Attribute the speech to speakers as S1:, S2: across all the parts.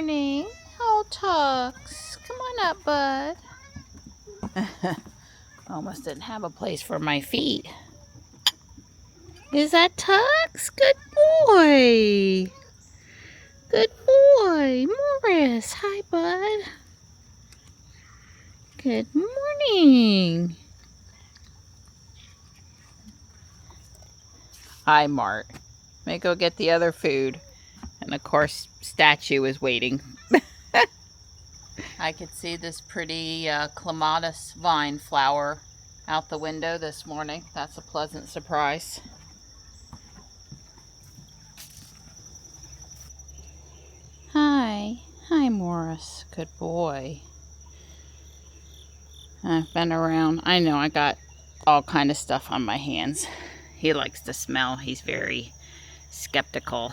S1: morning. Oh, Tux. Come on up, bud. Almost didn't have a place for my feet. Is that Tux? Good boy. Good boy. Morris. Hi, bud. Good morning. Hi, Mart. May go get the other food. And of course, Statue is waiting. I could see this pretty clematis vine flower out the window this morning. That's a pleasant surprise. Hi. Hi, Morris. Good boy. I've been around. I know I got all kind of stuff on my hands. He likes to smell. He's very skeptical.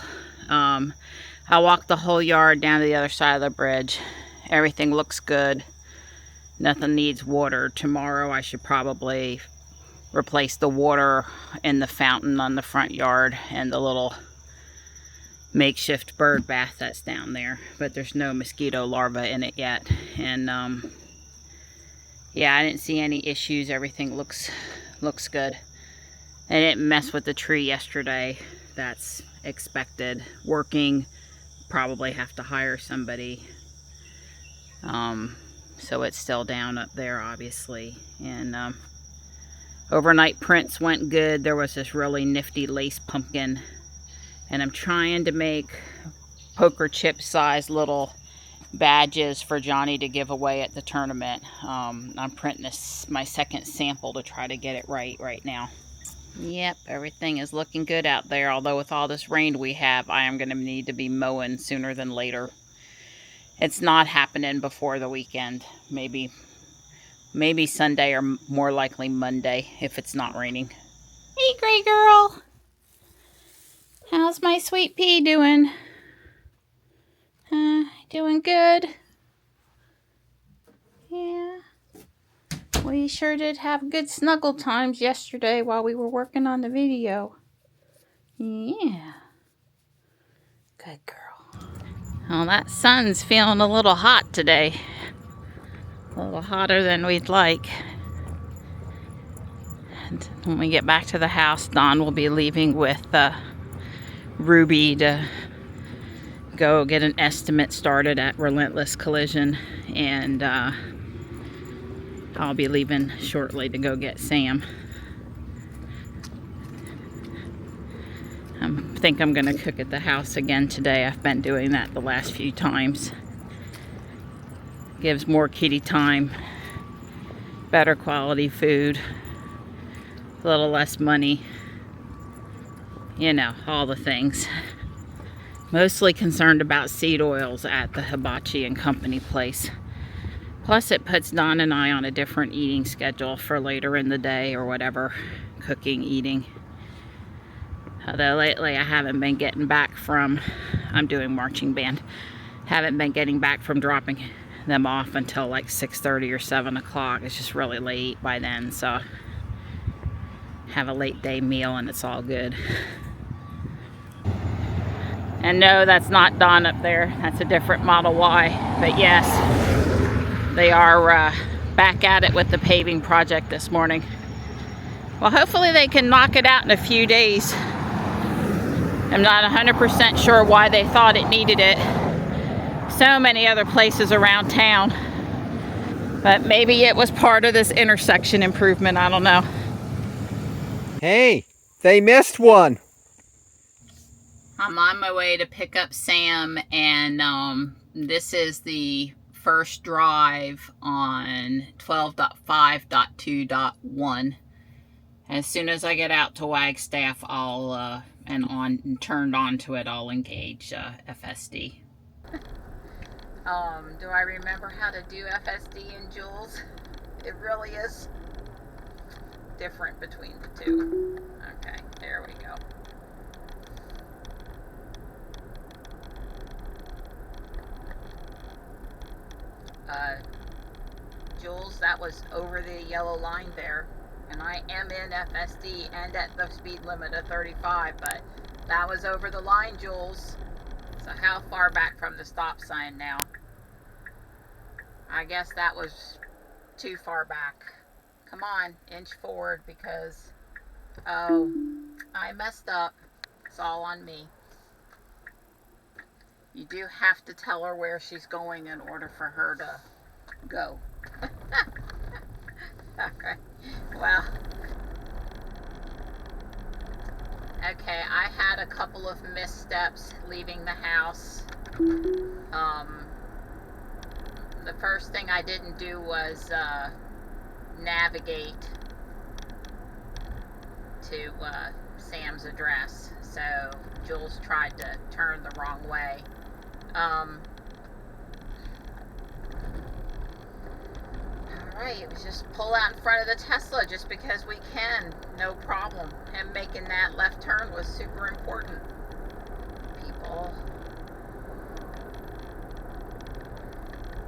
S1: I walked the whole yard down to the other side of the bridge. Everything looks good. Nothing needs water. Tomorrow I should probably replace the water in the fountain on the front yard and the little makeshift bird bath that's down there. But there's no mosquito larvae in it yet. And yeah, I didn't see any issues. Everything looks good. I didn't mess with the tree yesterday. That's expected. Working. Probably have to hire somebody. So it's still down up there, obviously. And overnight prints went good. There was this really nifty lace pumpkin. And I'm trying to make poker chip size little badges for Johnny to give away at the tournament. I'm printing my second sample to try to get it right now. Yep, everything is looking good out there. Although with all this rain we have, I am going to need to be mowing sooner than later. It's not happening before the weekend. Maybe Sunday or more likely Monday if it's not raining. Hey, Gray Girl. How's my sweet pea doing? Doing good? Yeah. We sure did have good snuggle times yesterday while we were working on the video. Yeah. Good girl. Well, that sun's feeling a little hot today. A little hotter than we'd like. And when we get back to the house, Don will be leaving with Ruby to go get an estimate started at Relentless Collision. And I'll be leaving shortly to go get Sam. I think I'm going to cook at the house again today. I've been doing that the last few times. Gives more kitty time, better quality food, a little less money. You know, all the things. Mostly concerned about seed oils at the Hibachi and Company place. Plus it puts Don and I on a different eating schedule for later in the day or whatever. Cooking, eating. Although lately I haven't been getting back from, I'm doing marching band, haven't been getting back from dropping them off until like 6:30 or 7 o'clock. It's just really late by then, so have a late day meal and it's all good. And no, that's not Dawn up there. That's a different Model Y. But yes, they are back at it with the paving project this morning. Well, hopefully they can knock it out in a few days. I'm not 100% sure why they thought it needed it. So many other places around town. But maybe it was part of this intersection improvement. I don't know.
S2: Hey, they missed one.
S1: I'm on my way to pick up Sam, and this is the first drive on 12.5.2.1. As soon as I get out to Wagstaff, I'll and turned on to it, I'll engage FSD. Do I remember how to do FSD in Jules? It really is different between the two. Okay, there we go. Jules, that was over the yellow line there. And I am in FSD and at the speed limit of 35, but that was over the line, Jules. So how far back from the stop sign now? I guess that was too far back. Come on, inch forward because, oh, I messed up. It's all on me. You do have to tell her where she's going in order for her to go. Okay, well, okay, I had a couple of missteps leaving the house. The first thing I didn't do was navigate to Sam's address, so Jules tried to turn the wrong way. Alright, we just pull out in front of the Tesla just because we can, no problem. Him making that left turn was super important. People.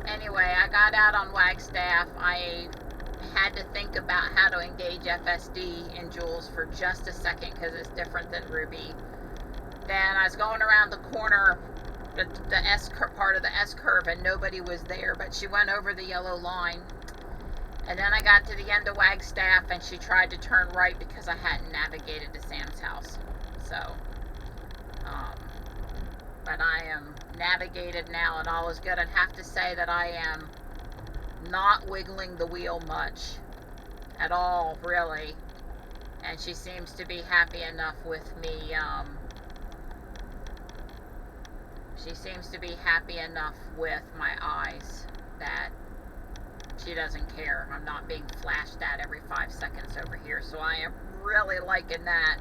S1: Anyway, I got out on Wagstaff. I had to think about how to engage FSD in Jules for just a second because it's different than Ruby. Then I was going around the corner, the S part of the S curve, and nobody was there, but she went over the yellow line. And then I got to the end of Wagstaff and she tried to turn right because I hadn't navigated to Sam's house. So, but I am navigated now and all is good. I'd have to say that I am not wiggling the wheel much at all, really. And she seems to be happy enough with me. She seems to be happy enough with my eyes that she doesn't care. I'm not being flashed at every 5 seconds over here. So I am really liking that.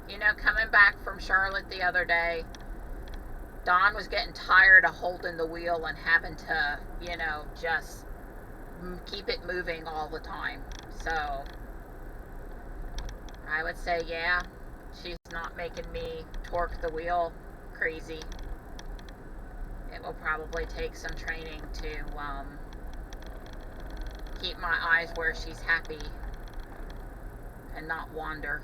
S1: You know, coming back from Charlotte the other day, Dawn was getting tired of holding the wheel and having to, you know, just keep it moving all the time. So I would say, yeah, she's not making me torque the wheel crazy. It will probably take some training to keep my eyes where she's happy and not wander.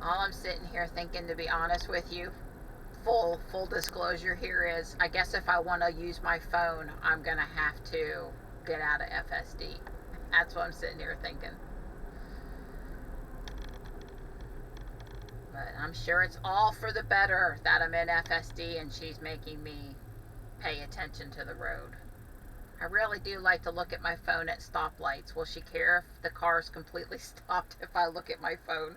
S1: All I'm sitting here thinking, to be honest with you, full disclosure here is, I guess if I want to use my phone, I'm gonna have to get out of FSD. That's what I'm sitting here thinking. But I'm sure it's all for the better that I'm in FSD and she's making me pay attention to the road. I really do like to look at my phone at stoplights. Will she care if the car is completely stopped if I look at my phone?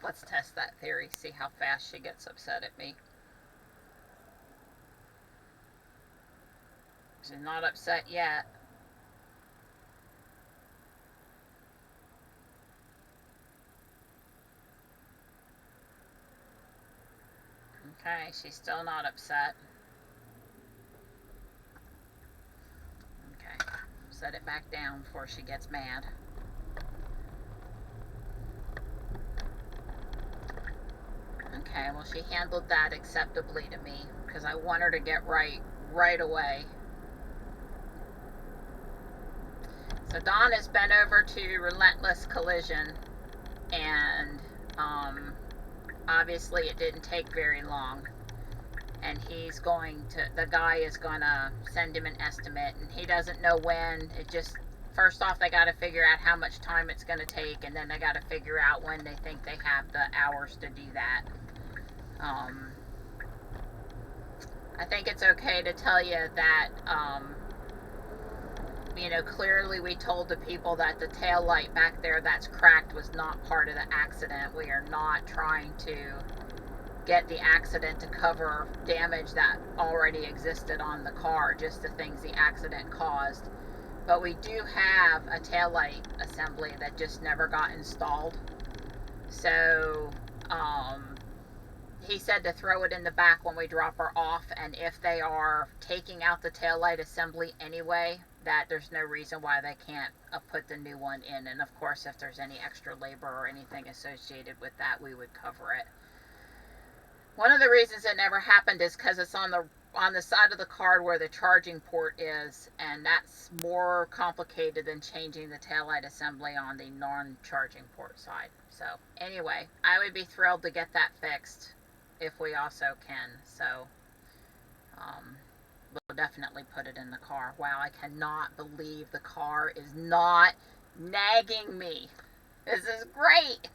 S1: Let's test that theory, see how fast she gets upset at me. She's not upset yet. Okay, she's still not upset. Okay, set it back down before she gets mad. Okay, well, she handled that acceptably to me because I want her to get right away. So Don has been over to Relentless Collision, and obviously it didn't take very long. And he's going to, the guy is going to send him an estimate, and he doesn't know when. It just, first off, they got to figure out how much time it's going to take, and then they got to figure out when they think they have the hours to do that. I think it's okay to tell you that, you know, clearly we told the people that the tail light back there that's cracked was not part of the accident. We are not trying to get the accident to cover damage that already existed on the car, just the things the accident caused. But we do have a tail light assembly that just never got installed. So, he said to throw it in the back when we drop her off, and if they are taking out the taillight assembly anyway, that there's no reason why they can't put the new one in. And of course, if there's any extra labor or anything associated with that, we would cover it. One of the reasons it never happened is because it's on the on the side of the card where the charging port is, and that's more complicated than changing the taillight assembly on the non-charging port side. So anyway, I would be thrilled to get that fixed if we also can. So we'll definitely put it in the car. Wow, I cannot believe the car is not nagging me. This is great.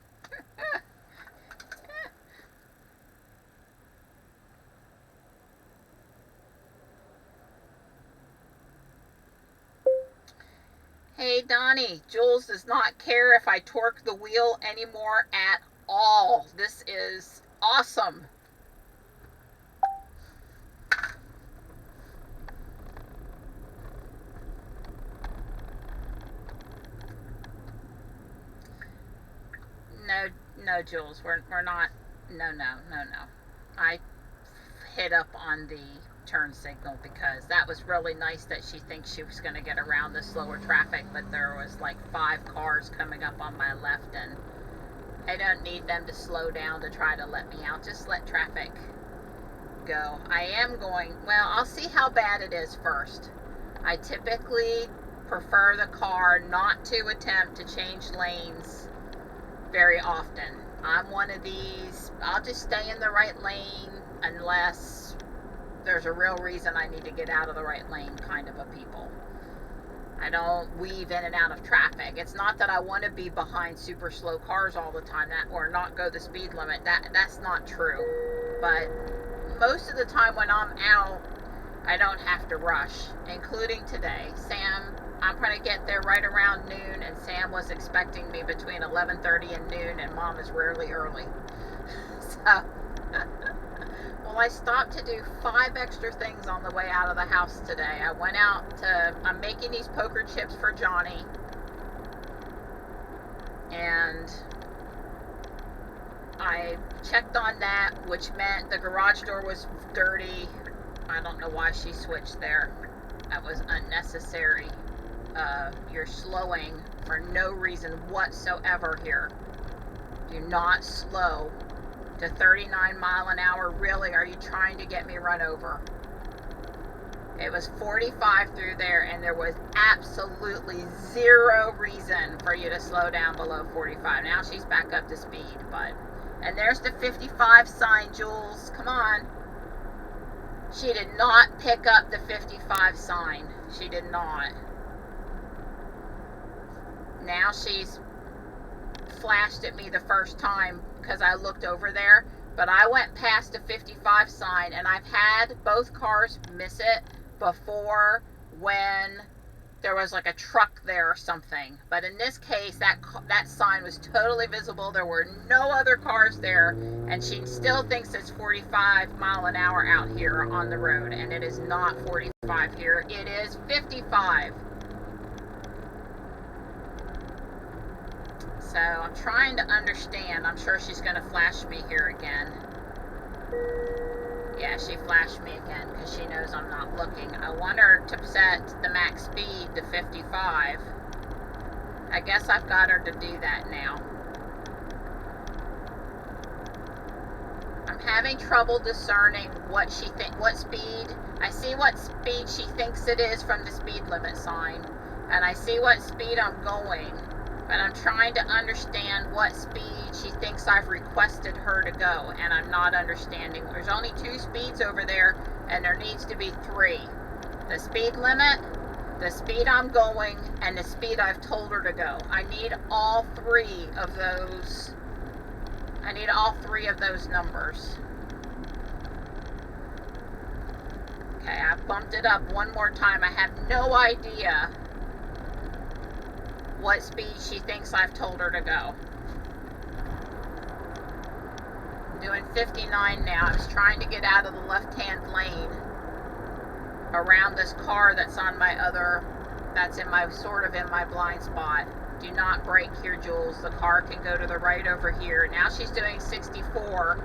S1: Hey Donnie, Jules does not care if I torque the wheel anymore at all. This is awesome. No, Jules, we're not. No. I hit up on the turn signal because that was really nice that she thinks she was going to get around the slower traffic, but there was like 5 cars coming up on my left, and I don't need them to slow down to try to let me out. Just let traffic go. I am going, well, I'll see how bad it is first. I typically prefer the car not to attempt to change lanes very often. I'm one of these, I'll just stay in the right lane unless there's a real reason I need to get out of the right lane kind of a people. I don't weave in and out of traffic. It's not that I want to be behind super slow cars all the time, or not go the speed limit. That's not true. But most of the time when I'm out, I don't have to rush, including today. Sam, I'm going to get there right around noon, and Sam was expecting me between 11:30 and noon, and Mom is rarely early. So, well, I stopped to do 5 extra things on the way out of the house today. I went out to, I'm making these poker chips for Johnny, and I checked on that, which meant the garage door was dirty. I don't know why she switched there. That was unnecessary. You're slowing for no reason whatsoever here. Do not slow to 39 mile an hour. Really, are you trying to get me run over? It was 45 through there, and there was absolutely 0 reason for you to slow down below 45. Now she's back up to speed, but, and there's the 55 sign, Jules. Come on. She did not pick up the 55 sign. She did not. Now she's flashed at me the first time because I looked over there, but I went past the 55 sign, and I've had both cars miss it before when there was like a truck there or something. But in this case, that sign was totally visible. There were no other cars there, and she still thinks it's 45 mile an hour out here on the road, and it is not 45 here. It is 55. So I'm trying to understand. I'm sure she's going to flash me here again. Yeah, she flashed me again because she knows I'm not looking. I want her to set the max speed to 55. I guess I've got her to do that now. I'm having trouble discerning what speed. I see what speed she thinks it is from the speed limit sign, and I see what speed I'm going. But I'm trying to understand what speed she thinks I've requested her to go, and I'm not understanding. There's only 2 speeds over there, and there needs to be 3. The speed limit, the speed I'm going, and the speed I've told her to go. I need all 3 of those. I need all 3 of those numbers. Okay, I bumped it up one more time. I have no idea what speed she thinks I've told her to go. I'm doing 59 now. I was trying to get out of the left-hand lane around this car that's on my other, that's in my, sort of in my blind spot. Do not brake here, Jules. The car can go to the right over here. Now she's doing 64,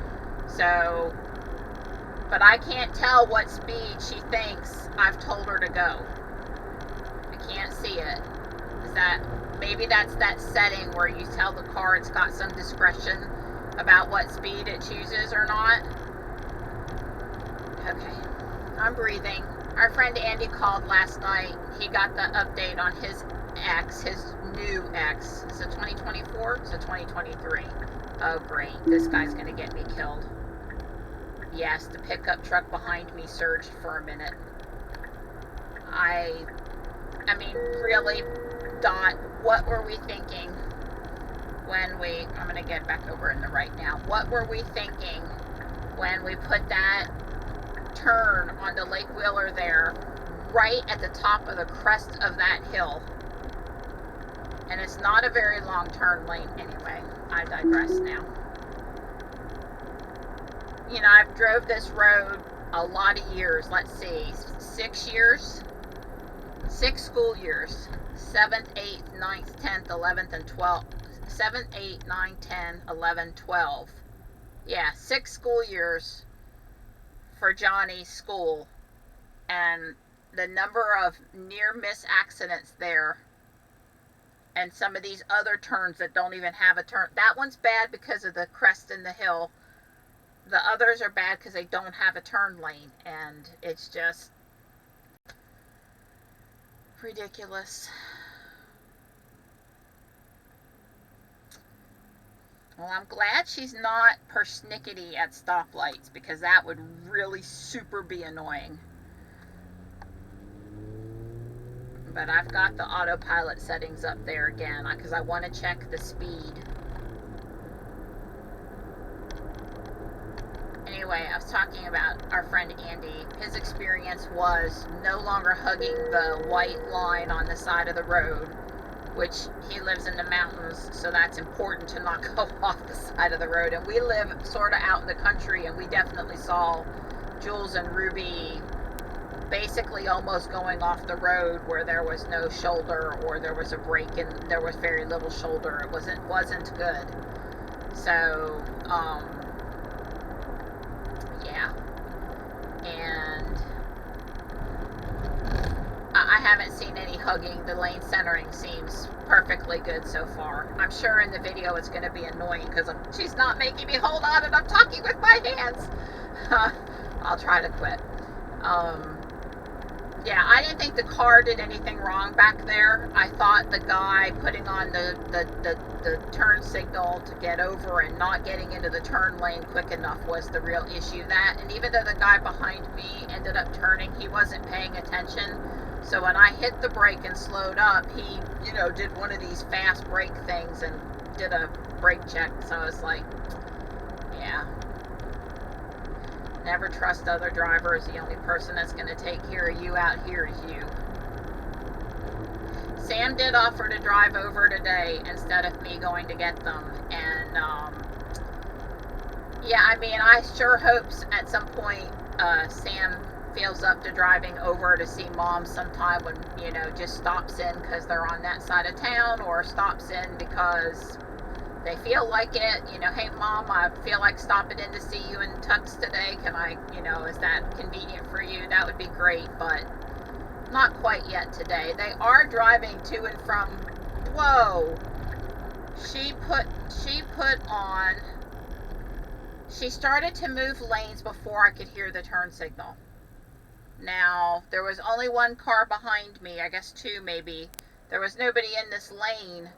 S1: so, but I can't tell what speed she thinks I've told her to go. I can't see it. Is that, maybe that's that setting where you tell the car it's got some discretion about what speed it chooses or not. Okay. I'm breathing. Our friend Andy called last night. He got the update on his X, his new X. Is it 2024? It's a 2023. Oh, great. This guy's going to get me killed. Yes, the pickup truck behind me surged for a minute. I mean, really, Dot, what were we thinking when we... I'm going to get back over in the right now. What were we thinking when we put that turn onto Lake Wheeler there, right at the top of the crest of that hill? And it's not a very long turn lane anyway. I digress now. You know, I've drove this road a lot of years. Let's see, 6 years? 6 school years. 7th, 8th, 9th, 10th, 11th, and 12th. 7th, 8th, 9th, 10th, 11th, 12th. Yeah, 6 school years for Johnny's school. And the number of near-miss accidents there. And some of these other turns that don't even have a turn. That one's bad because of the crest in the hill. The others are bad because they don't have a turn lane. And it's just ridiculous. Well, I'm glad she's not persnickety at stoplights, because that would really super be annoying. But I've got the autopilot settings up there again because I want to check the speed. Anyway, I was talking about our friend Andy. His experience was no longer hugging the white line on the side of the road, which he lives in the mountains, so that's important to not go off the side of the road. And we live sort of out in the country, and we definitely saw Jules and Ruby basically almost going off the road where there was no shoulder, or there was a break and there was very little shoulder. It wasn't good. So, yeah. And I haven't seen any hugging. The lane centering seems perfectly good so far. I'm sure in the video it's going to be annoying because she's not making me hold on and I'm talking with my hands. I'll try to quit. Yeah, I didn't think the car did anything wrong back there. I thought the guy putting on the turn signal to get over and not getting into the turn lane quick enough was the real issue. And even though the guy behind me ended up turning, he wasn't paying attention. So when I hit the brake and slowed up, he, did one of these fast brake things and did a brake check. So I was like, yeah. Never trust other drivers. The only person that's going to take care of you out here is you. Sam did offer to drive over today instead of me going to get them. And, yeah, I mean, I sure hope at some point Sam feels up to driving over to see Mom sometime when, just stops in because they're on that side of town, or stops in because they feel like it. Hey Mom, I feel like stopping in to see you in Tux today. Can I, is that convenient for you? That would be great, but not quite yet today. They are driving to and from. Whoa. She started to move lanes before I could hear the turn signal. Now, there was only one car behind me, I guess 2 maybe. There was nobody in this lane,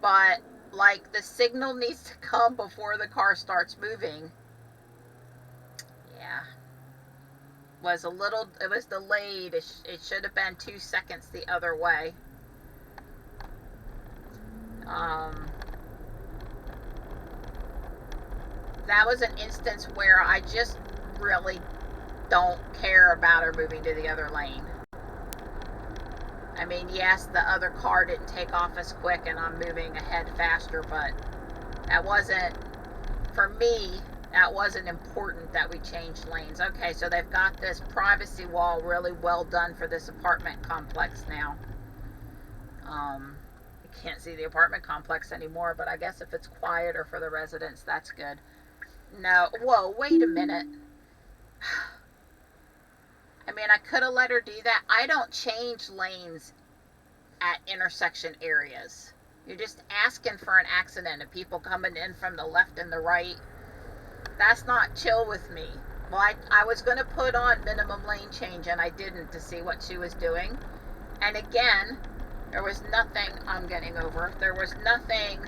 S1: but like the signal needs to come before the car starts moving. Yeah. It was delayed. It should have been 2 seconds the other way. That was an instance where I just really don't care about her moving to the other lane. I mean, yes, the other car didn't take off as quick and I'm moving ahead faster, but that wasn't, for me, that wasn't important that we changed lanes. Okay, so they've got this privacy wall really well done for this apartment complex now. You can't see the apartment complex anymore, but I guess if it's quieter for the residents, that's good. No, whoa, wait a minute. I mean, I could have let her do that. I don't change lanes at intersection areas. You're just asking for an accident of people coming in from the left and the right. That's not chill with me. Well, I was going to put on minimum lane change, and I didn't, to see what she was doing. And again, there was nothing, I'm getting over, there was nothing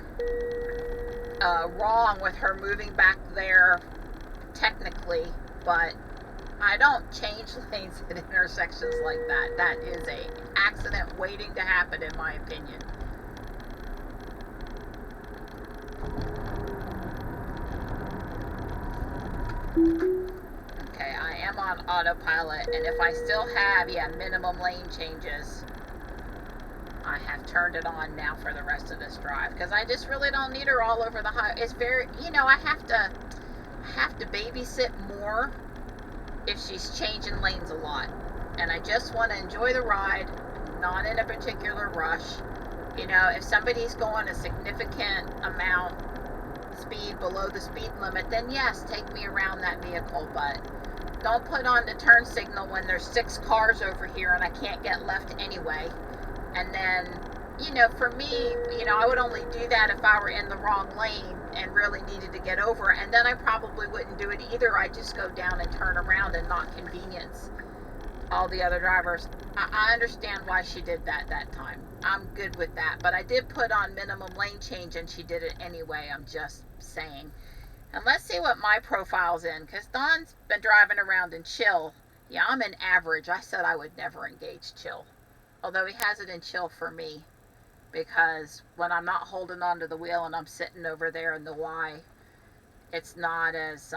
S1: wrong with her moving back there technically, but I don't change lanes at intersections like that. That is an accident waiting to happen, in my opinion. Okay, I am on autopilot, and if I still have, minimum lane changes, I have turned it on now for the rest of this drive, because I just really don't need her all over the highway. It's very, I have to babysit more if she's changing lanes a lot, and I just want to enjoy the ride, not in a particular rush. If somebody's going a significant amount speed below the speed limit, then yes, take me around that vehicle, but don't put on the turn signal when there's 6 cars over here and I can't get left anyway. And then, for me, I would only do that if I were in the wrong lane and really needed to get over, and then I probably wouldn't do it either. I'd just go down and turn around and not convenience all the other drivers. I understand why she did that time. I'm good with that, but I did put on minimum lane change and she did it anyway. I'm just saying. And let's see what my profile's in, because Don's been driving around in chill. Yeah, I'm in average. I said I would never engage chill, although he has it in chill for me, because when I'm not holding onto the wheel and I'm sitting over there in the Y, it's not as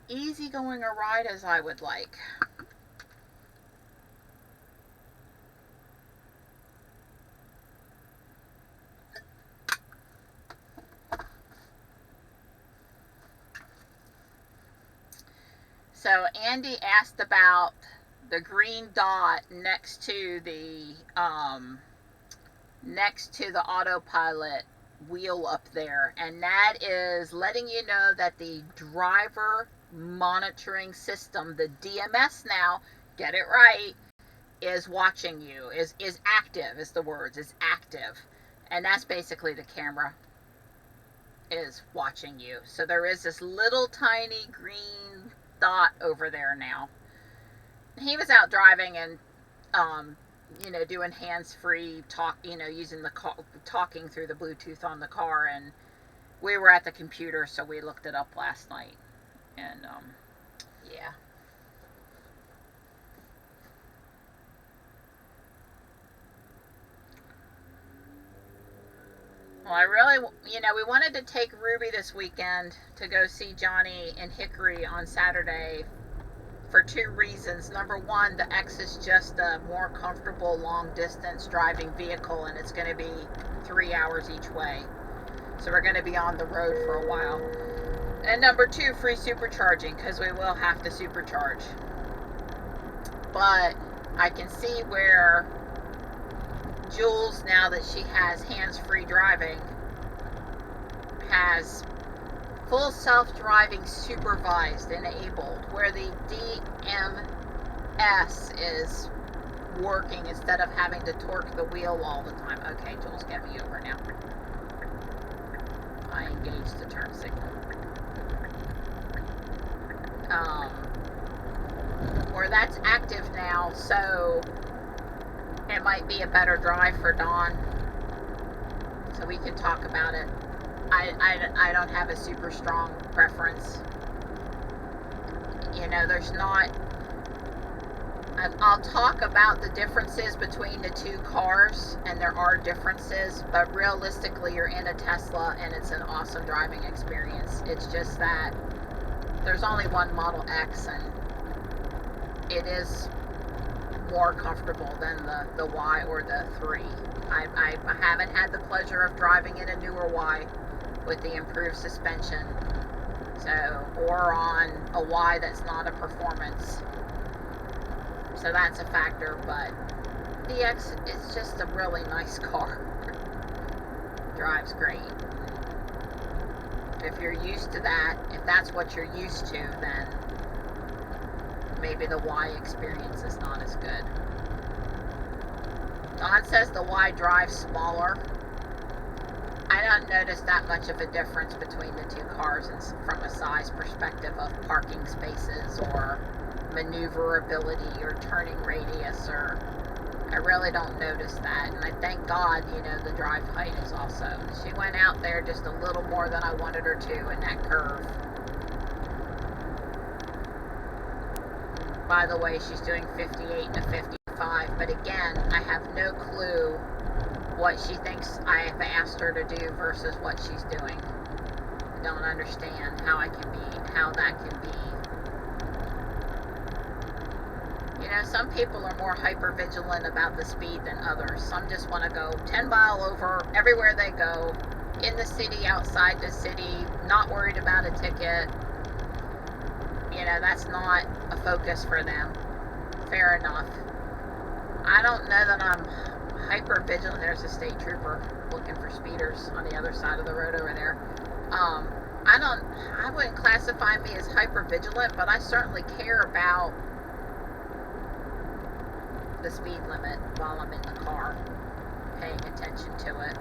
S1: easy going a ride as I would like. So Andy asked about the green dot next to the autopilot wheel up there, and that is letting you know that the driver monitoring system, the DMS now, get it right, is watching you, is active, is the words, is active. And that's basically the camera is watching you. So there is this little tiny green dot over there now. He was out driving and doing hands-free talk, using the talking through the Bluetooth on the car, and we were at the computer, so we looked it up last night, and yeah. Well, I really, we wanted to take Ruby this weekend to go see Johnny in Hickory on Saturday for 2 reasons. Number one, the X is just a more comfortable long-distance driving vehicle, and it's going to be 3 hours each way. So we're going to be on the road for a while. And number 2, free supercharging, because we will have to supercharge. But I can see where Jules, now that she has hands-free driving, has full self-driving supervised enabled, where the DMS is working instead of having to torque the wheel all the time. Okay, Jules, get me over now. I engaged the turn signal. Where that's active now, so it might be a better drive for Dawn, so we can talk about it. I don't have a super strong preference. There's not... I'll talk about the differences between the 2 cars, and there are differences, but realistically, you're in a Tesla, and it's an awesome driving experience. It's just that there's only one Model X, and it is more comfortable than the Y or the 3. I haven't had the pleasure of driving in a newer Y with the improved suspension, or on a Y that's not a performance. So that's a factor, but the X is just a really nice car. Drives great. If you're used to that, if that's what you're used to, then maybe the Y experience is not as good. Don says the Y drives smaller. I know doesn't notice that much of a difference between the two cars from a size perspective of parking spaces or maneuverability or turning radius, or I really don't notice that. And I thank God, you know, the drive height is also. She went out there just a little more than I wanted her to in that curve. By the way, she's doing 58 and a 55, but again, I have no clue what she thinks I have asked her to do versus what she's doing. I don't understand how that can be. You know, some people are more hyper vigilant about the speed than others. Some just want to go 10 mile over everywhere they go, in the city, outside the city, not worried about a ticket. You know, that's not a focus for them. Fair enough. I don't know that I'm hyper vigilant. There's a state trooper looking for speeders on the other side of the road over there. I wouldn't classify me as hyper vigilant, but I certainly care about the speed limit while I'm in the car, paying attention to it.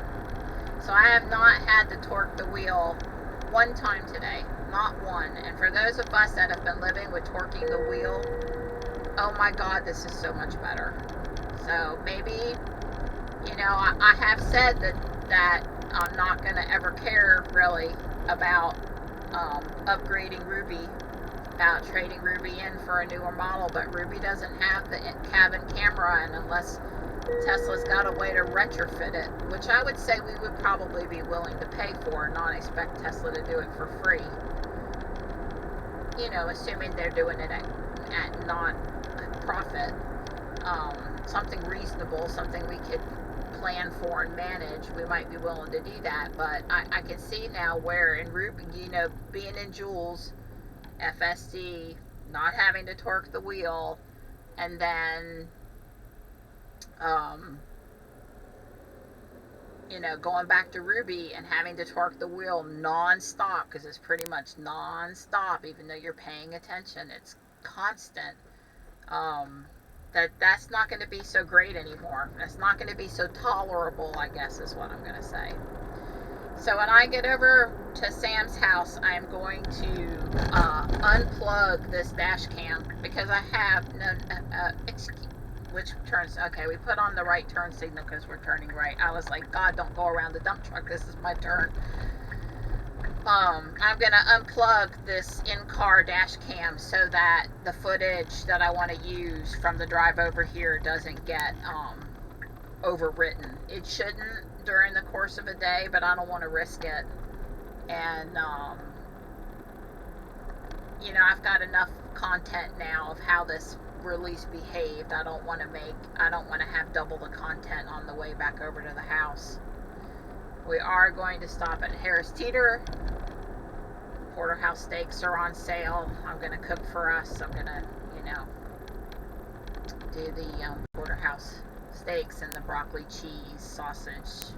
S1: So I have not had to torque the wheel one time today, not one. And for those of us that have been living with torquing the wheel, oh my God, this is so much better. So maybe, you know, I have said that I'm not going to ever care really about upgrading Ruby, about trading Ruby in for a newer model, but Ruby doesn't have the cabin camera, and unless Tesla's got a way to retrofit it, which I would say we would probably be willing to pay for and not expect Tesla to do it for free. You know, assuming they're doing it at non-profit. Something reasonable, something we could plan for and manage, we might be willing to do that. But I can see now where in Ruby, you know, being in Jules, FSD, not having to torque the wheel, and then you know, going back to Ruby and having to torque the wheel non-stop, because it's pretty much non-stop, even though you're paying attention, it's constant. That's not going to be so great anymore. That's not going to be so tolerable, I guess is what I'm going to say. So when I get over to Sam's house, I'm going to unplug this dash cam, because I have which turns, okay, we put on the right turn signal because we're turning right. I was like, God, don't go around the dump truck, this is my turn. I'm gonna unplug this in-car dash cam so that the footage that I want to use from the drive over here doesn't get overwritten. It shouldn't during the course of a day, but I don't want to risk it. And you know, I've got enough content now of how this release behaved. I don't want to have double the content on the way back over to the house. We are going to stop at Harris Teeter. Porterhouse steaks are on sale. I'm going to cook for us. I'm going to, you know, do the porterhouse steaks and the broccoli cheese sausage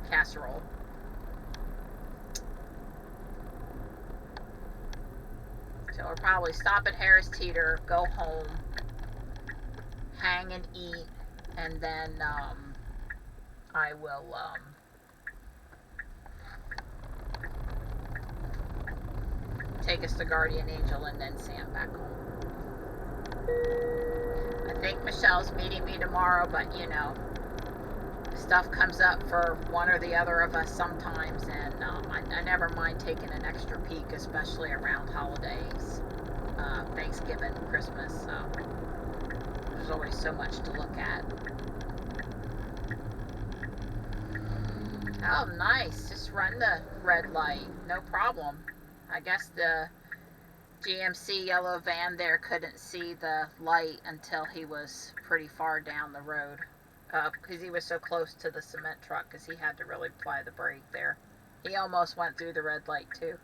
S1: casserole. So we'll probably stop at Harris Teeter, go home, hang and eat, and then I will take us to Guardian Angel and then Sam back home. I think Michelle's meeting me tomorrow, but you know, stuff comes up for one or the other of us sometimes, and I never mind taking an extra peek, especially around holidays, Thanksgiving, Christmas. There's always so much to look at. Oh, nice. Just run the red light. No problem. I guess the GMC yellow van there couldn't see the light until he was pretty far down the road. Because he was so close to the cement truck, because he had to really apply the brake there. He almost went through the red light too.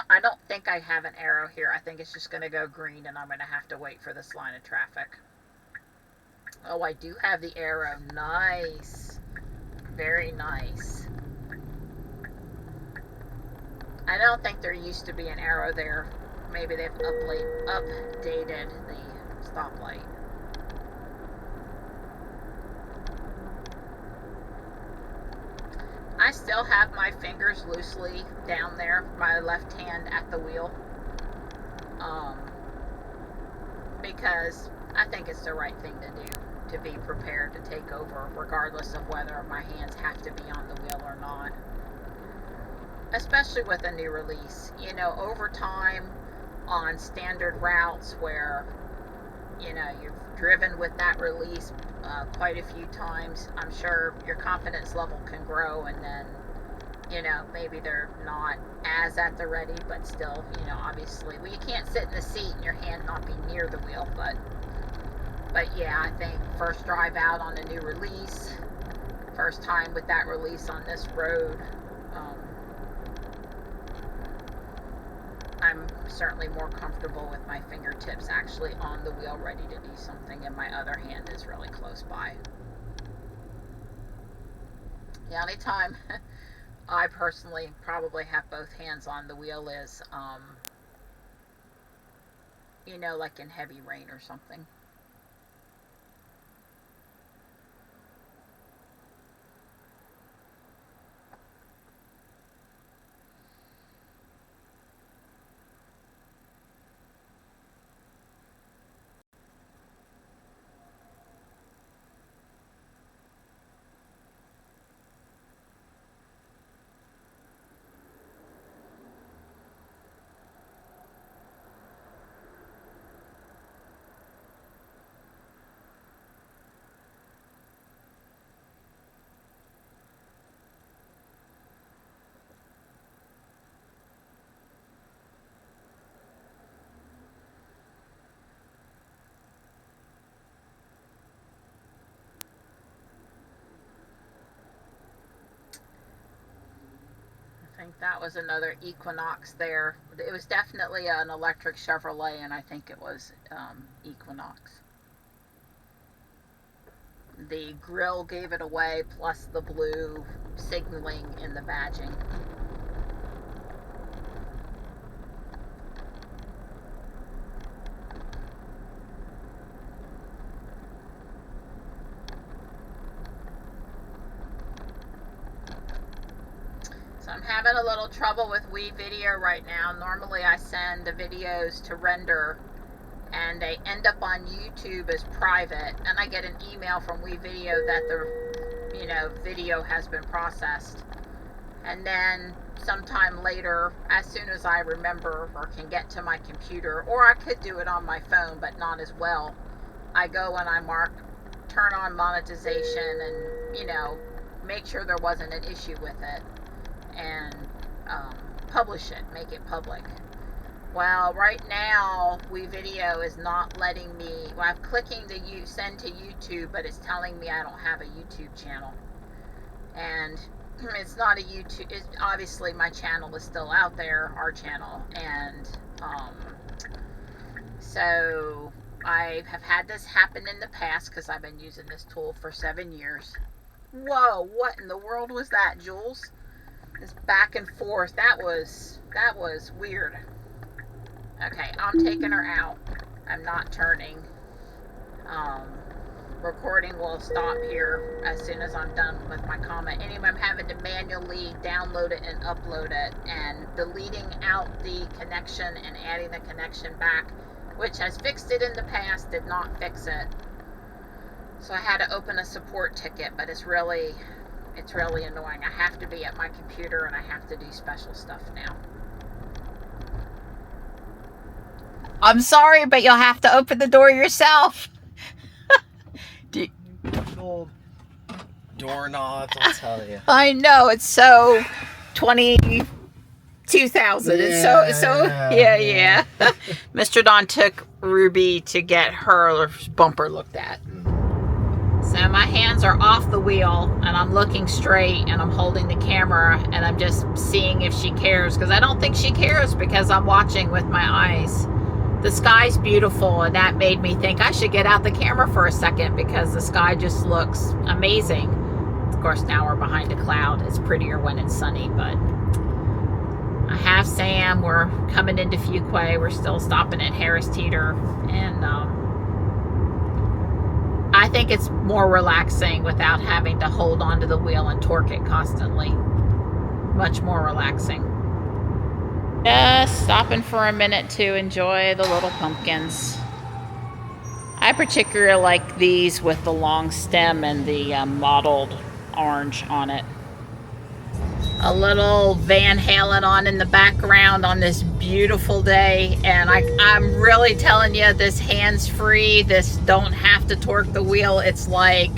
S1: I don't think I have an arrow here. I think it's just going to go green, and I'm going to have to wait for this line of traffic. Oh, I do have the arrow. Nice. Very nice. I don't think there used to be an arrow there. Maybe they've updated the stoplight. I still have my fingers loosely down there, my left hand at the wheel, because I think it's the right thing to do, to be prepared to take over regardless of whether my hands have to be on the wheel or not. Especially with a new release. You know, over time on standard routes where, you know, you've driven with that release quite a few times, I'm sure your confidence level can grow, and then, you know, maybe they're not as at the ready, but still, you know, obviously, well, you can't sit in the seat and your hand not be near the wheel, but yeah, I think first drive out on a new release, first time with that release on this road, I'm certainly more comfortable with my fingertips actually on the wheel ready to do something, and my other hand is really close by. The only time I personally probably have both hands on the wheel is, you know, like in heavy rain or something. I think that was another Equinox there. It was definitely an electric Chevrolet, and I think it was Equinox. The grill gave it away, plus the blue signaling in the badging. So I'm having a little trouble with WeVideo right now. Normally I send the videos to render and they end up on YouTube as private, and I get an email from WeVideo that the, you know, video has been processed. And then sometime later, as soon as I remember or can get to my computer, or I could do it on my phone but not as well, I go and I mark turn on monetization and, you know, make sure there wasn't an issue with it, and publish it, make it public. Well, right now, WeVideo is not letting me, well, I'm clicking to send to YouTube, but it's telling me I don't have a YouTube channel. And it's not a YouTube, obviously my channel is still out there, our channel, and so I have had this happen in the past because I've been using this tool for 7 years. Whoa, what in the world was that, Jules? This back and forth, that was weird. Okay, I'm taking her out. I'm not turning. Recording will stop here as soon as I'm done with my comment. Anyway, I'm having to manually download it and upload it, and deleting out the connection and adding the connection back, which has fixed it in the past, did not fix it. So I had to open a support ticket, but it's really annoying. I have to be at my computer and I have to do special stuff now. I'm sorry, but you'll have to open the door yourself.
S2: Old doorknobs, I'll tell you.
S1: I know, it's so 2000. It's so yeah. Mr. Don took Ruby to get her bumper looked at. So my hands are off the wheel and I'm looking straight and I'm holding the camera and I'm just seeing if she cares, because I don't think she cares because I'm watching with my eyes. The sky's beautiful, and that made me think I should get out the camera for a second because the sky just looks amazing. Of course, now we're behind a cloud. It's prettier when it's sunny, but I have Sam. We're coming into Fuquay. We're still stopping at Harris Teeter, and I think it's more relaxing without having to hold onto the wheel and torque it constantly. much more relaxing. Just stopping for a minute to enjoy the little pumpkins. I particularly like these with the long stem and the mottled orange on it. A little Van Halen on in the background on this beautiful day, and I'm really telling you, this hands-free, this don't have to torque the wheel, it's like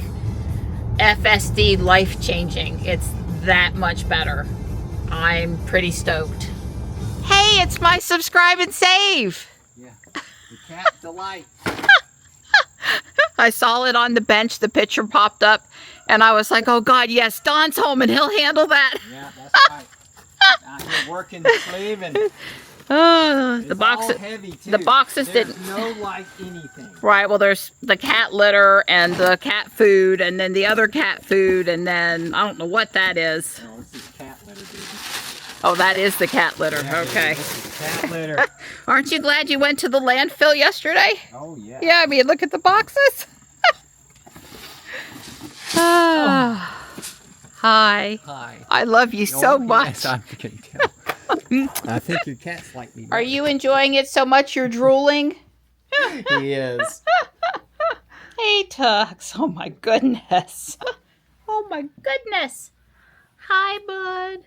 S1: FSD life-changing. It's that much better. I'm pretty stoked. Hey, it's my subscribe and save!
S2: Yeah, the cat delight.
S1: I saw it on the bench, the picture popped up, and I was like, oh God, yes, Don's home and he'll handle that.
S2: Yeah, that's right. Out here working, slaving.
S1: The boxes
S2: There's
S1: didn't.
S2: no like anything.
S1: Right, well, there's the cat litter and the cat food and then the other cat food and then I don't know what that is.
S2: No, this is cat litter, baby.
S1: Oh, that is the cat litter.
S2: Yeah,
S1: okay.
S2: Baby, this is cat litter.
S1: Aren't you glad you went to the landfill yesterday?
S2: Oh, yeah.
S1: Yeah, I mean, look at the boxes. Hi.
S2: Hi.
S1: I love you so much.
S2: Yes, I can tell. I think your cat's like me.
S1: Are you enjoying it so much you're drooling?
S2: He is.
S1: Hey, Tux. Oh, my goodness. Oh, my goodness. Hi, bud.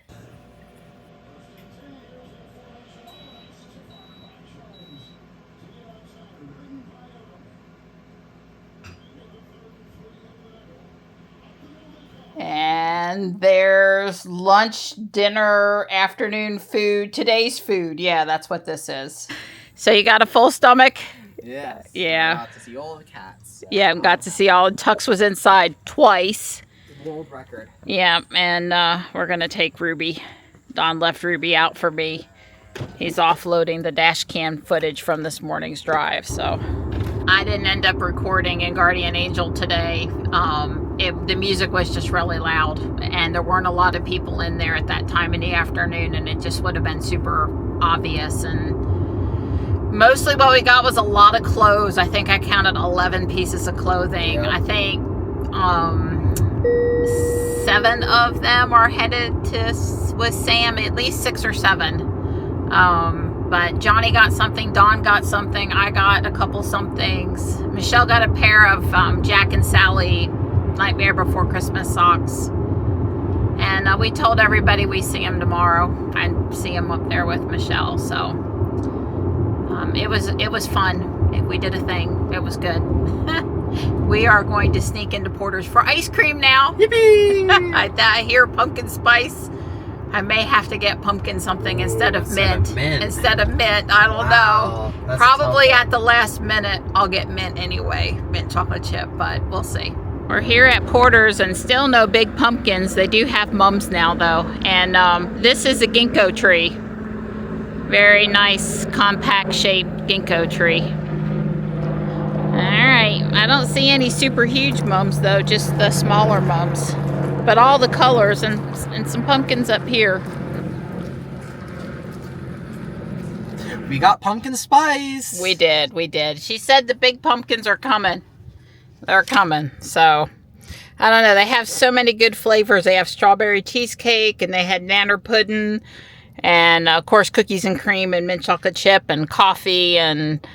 S1: And there's lunch, dinner, afternoon food, today's food. Yeah, that's what this is. So you got a full stomach?
S2: Yes.
S1: Yeah.
S2: I got to see all the cats.
S1: Yeah, got to see all. Tux was inside twice.
S2: World record.
S1: Yeah, and we're going to take Ruby. Don left Ruby out for me. He's offloading the dash cam footage from this morning's drive, so. I didn't end up recording in Guardian Angel today. The music was just really loud, and there weren't a lot of people in there at that time in the afternoon, and it just would have been super obvious. And mostly what we got was a lot of clothes. I think I counted 11 pieces of clothing.
S2: Yep.
S1: I think 7 of them are headed with Sam, at least 6 or 7. But Johnny got something, Dawn got something, I got a couple somethings. Michelle got a pair of Jack and Sally Nightmare Before Christmas socks. And we told everybody we see him tomorrow. I see him up there with Michelle. So it was fun. We did a thing. It was good. We are going to sneak into Porter's for ice cream now.
S2: Yippee!
S1: I hear pumpkin spice. I may have to get pumpkin something instead of mint. Instead of mint, I don't know. Probably at the last minute, I'll get mint anyway. Mint chocolate chip, but we'll see. We're here at Porter's and still no big pumpkins. They do have mums now though. And this is a ginkgo tree. Very nice, compact shaped ginkgo tree. Alright, I don't see any super huge mums though, just the smaller mums. But all the colors and some pumpkins up here.
S2: We got pumpkin spice.
S1: We did. She said the big pumpkins are coming. They're coming. So, I don't know. They have so many good flavors. They have strawberry cheesecake, and they had nanner pudding, and of course cookies and cream, and mint chocolate chip, and coffee, and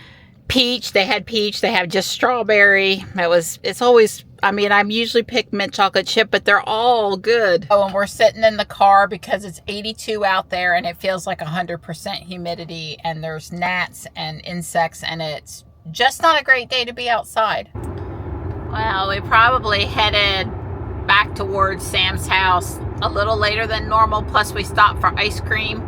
S1: peach. They had peach. They have just strawberry. It's always, I mean, I usually pick mint chocolate chip, but they're all good. Oh, and we're sitting in the car because it's 82 out there and it feels like 100% humidity and there's gnats and insects and it's just not a great day to be outside. Well, we probably headed back towards Sam's house a little later than normal, plus we stopped for ice cream.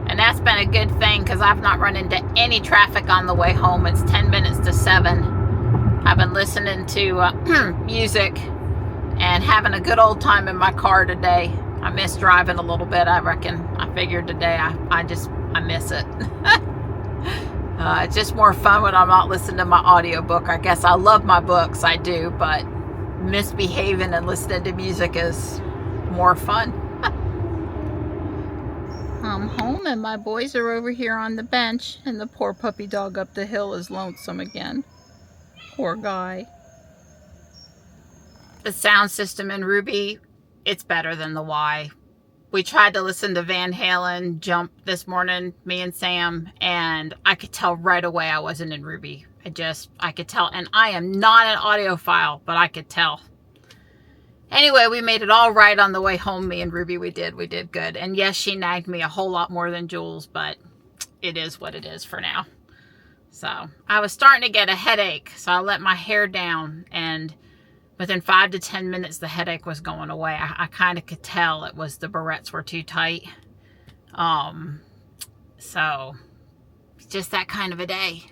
S1: And that's been a good thing because I've not run into any traffic on the way home. It's 10 minutes to 7. I've been listening to music and having a good old time in my car today. I miss driving a little bit, I reckon. I figured today I miss it. It's just more fun when I'm not listening to my audiobook. I guess I love my books, I do, but misbehaving and listening to music is more fun. I'm home and my boys are over here on the bench and the poor puppy dog up the hill is lonesome again. Poor guy. The sound system in Ruby, it's better than the Y. we tried to listen to Van Halen Jump this morning, me and Sam, and I could tell right away I wasn't in Ruby. I could tell, and I am not an audiophile, but I could tell. Anyway, we made it all right on the way home, me and Ruby. We did good. And yes, she nagged me a whole lot more than Jules, but it is what it is for now. So I was starting to get a headache, so I let my hair down, and within 5 to 10 minutes, the headache was going away. I kind of could tell it was the barrettes were too tight. So just that kind of a day.